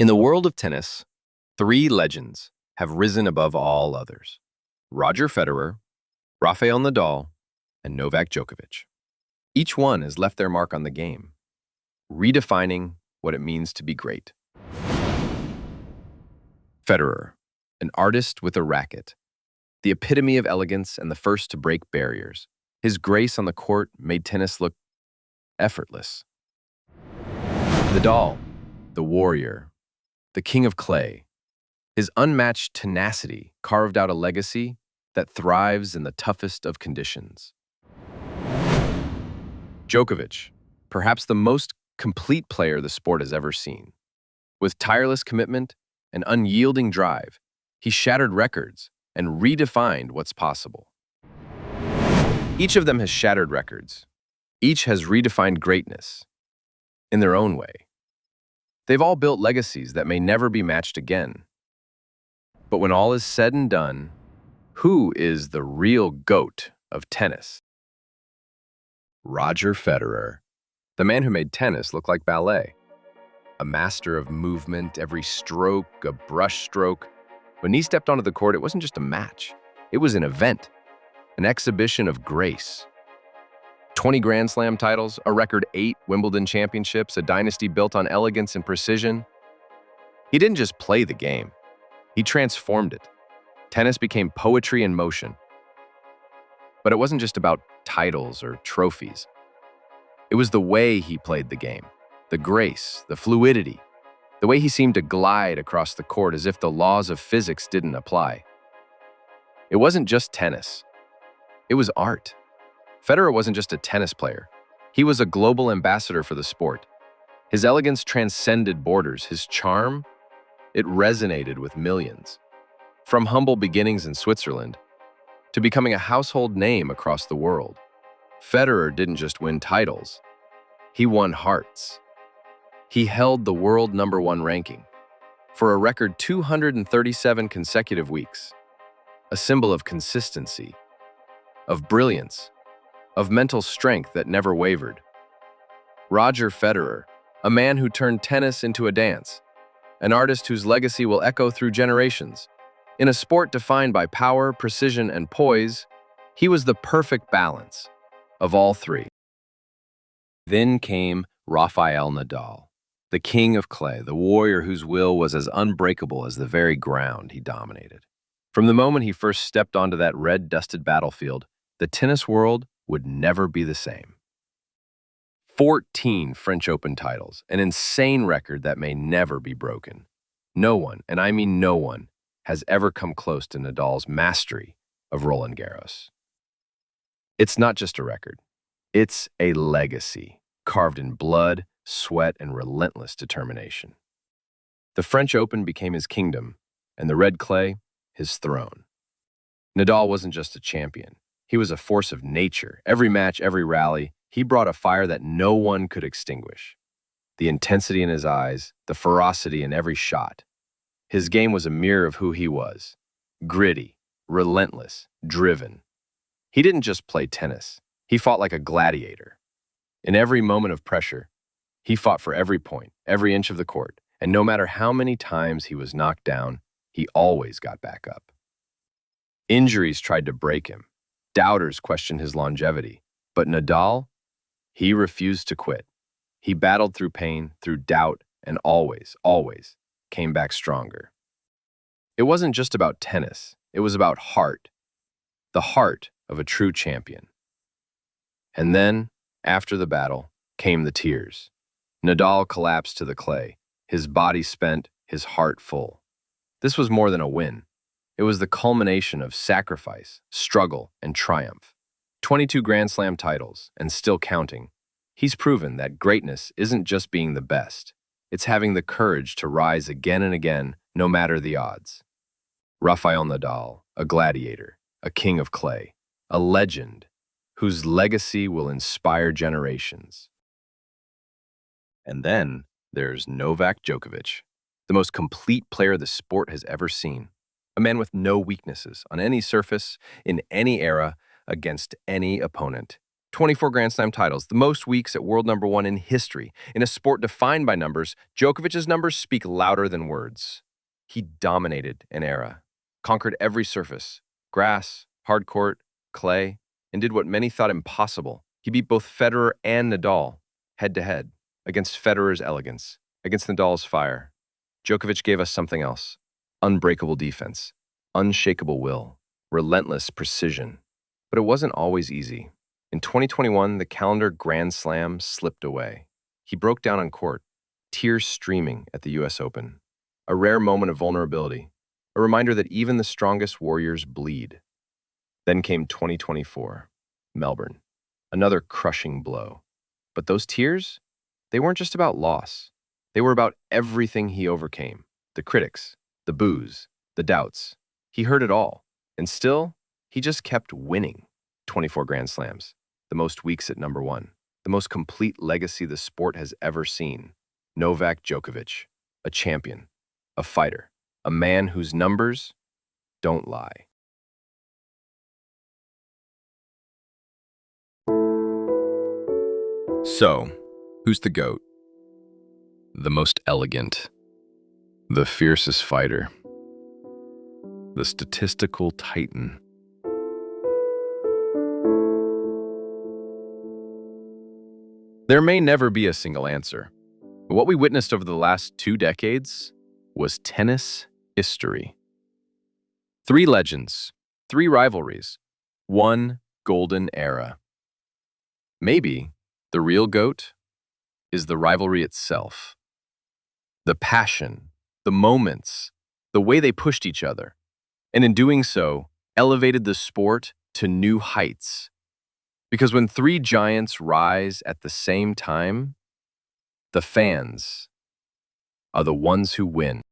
In the world of tennis, three legends have risen above all others: Roger Federer, Rafael Nadal, and Novak Djokovic. Each one has left their mark on the game, redefining what it means to be great. Federer, an artist with a racket, the epitome of elegance and the first to break barriers. His grace on the court made tennis look effortless. Nadal, the warrior, the king of clay. His unmatched tenacity carved out a legacy that thrives in the toughest of conditions. Djokovic, perhaps the most complete player the sport has ever seen. With tireless commitment and unyielding drive, he shattered records and redefined what's possible. Each of them has shattered records. Each has redefined greatness in their own way. They've all built legacies that may never be matched again. But when all is said and done, who is the real GOAT of tennis? Roger Federer, the man who made tennis look like ballet. A master of movement, every stroke, a brush stroke. When he stepped onto the court, it wasn't just a match. It was an event, an exhibition of grace. 20 Grand Slam titles, a record 8 Wimbledon championships, a dynasty built on elegance and precision. He didn't just play the game. He transformed it. Tennis became poetry in motion. But it wasn't just about titles or trophies. It was the way he played the game, the grace, the fluidity, the way he seemed to glide across the court as if the laws of physics didn't apply. It wasn't just tennis. It was art. Federer wasn't just a tennis player. He was a global ambassador for the sport. His elegance transcended borders. His charm, it resonated with millions. From humble beginnings in Switzerland to becoming a household name across the world, Federer didn't just win titles. He won hearts. He held the world #1 ranking for a record 237 consecutive weeks, a symbol of consistency, of brilliance, of mental strength that never wavered. Roger Federer, a man who turned tennis into a dance, an artist whose legacy will echo through generations. In a sport defined by power, precision, and poise, he was the perfect balance of all three. Then came Rafael Nadal, the king of clay, the warrior whose will was as unbreakable as the very ground he dominated. From the moment he first stepped onto that red-dusted battlefield, the tennis world would never be the same. 14 French Open titles, an insane record that may never be broken. No one, and I mean no one, has ever come close to Nadal's mastery of Roland Garros. It's not just a record. It's a legacy, carved in blood, sweat, and relentless determination. The French Open became his kingdom, and the red clay, his throne. Nadal wasn't just a champion. He was a force of nature. Every match, every rally, he brought a fire that no one could extinguish. The intensity in his eyes, the ferocity in every shot. His game was a mirror of who he was. Gritty, relentless, driven. He didn't just play tennis. He fought like a gladiator. In every moment of pressure, he fought for every point, every inch of the court, and no matter how many times he was knocked down, he always got back up. Injuries tried to break him. Doubters questioned his longevity. But Nadal, he refused to quit. He battled through pain, through doubt, and always came back stronger. It wasn't just about tennis. It was about heart. The heart of a true champion. And then, after the battle, came the tears. Nadal collapsed to the clay, his body spent, his heart full. This was more than a win. It was the culmination of sacrifice, struggle, and triumph. 22 Grand Slam titles, and still counting. He's proven that greatness isn't just being the best. It's having the courage to rise again and again, no matter the odds. Rafael Nadal, a gladiator, a king of clay, a legend whose legacy will inspire generations. And then there's Novak Djokovic, the most complete player the sport has ever seen. A man with no weaknesses on any surface, in any era, against any opponent. 24 Grand Slam titles, the most weeks at world number one in history. In a sport defined by numbers, Djokovic's numbers speak louder than words. He dominated an era, conquered every surface, grass, hard court, clay, and did what many thought impossible. He beat both Federer and Nadal, head-to-head, against Federer's elegance, against Nadal's fire. Djokovic gave us something else: unbreakable defense, unshakable will, relentless precision. But it wasn't always easy. In 2021, the calendar Grand Slam slipped away. He broke down on court, tears streaming at the US Open. A rare moment of vulnerability, a reminder that even the strongest warriors bleed. Then came 2024, Melbourne, another crushing blow. But those tears, they weren't just about loss. They were about everything he overcame: the critics, the boos, the doubts. He heard it all, and still, he just kept winning. 24 Grand Slams, the most weeks at number one, the most complete legacy the sport has ever seen. Novak Djokovic, a champion, a fighter, a man whose numbers don't lie. So, who's the GOAT? The most elegant, the fiercest fighter, the statistical titan. There may never be a single answer. What we witnessed over the last 2 decades was tennis history. 3 legends, 3 rivalries, 1 golden era. Maybe the real GOAT is the rivalry itself. The passion, the moments, the way they pushed each other, and in doing so, elevated the sport to new heights. Because when 3 giants rise at the same time, the fans are the ones who win.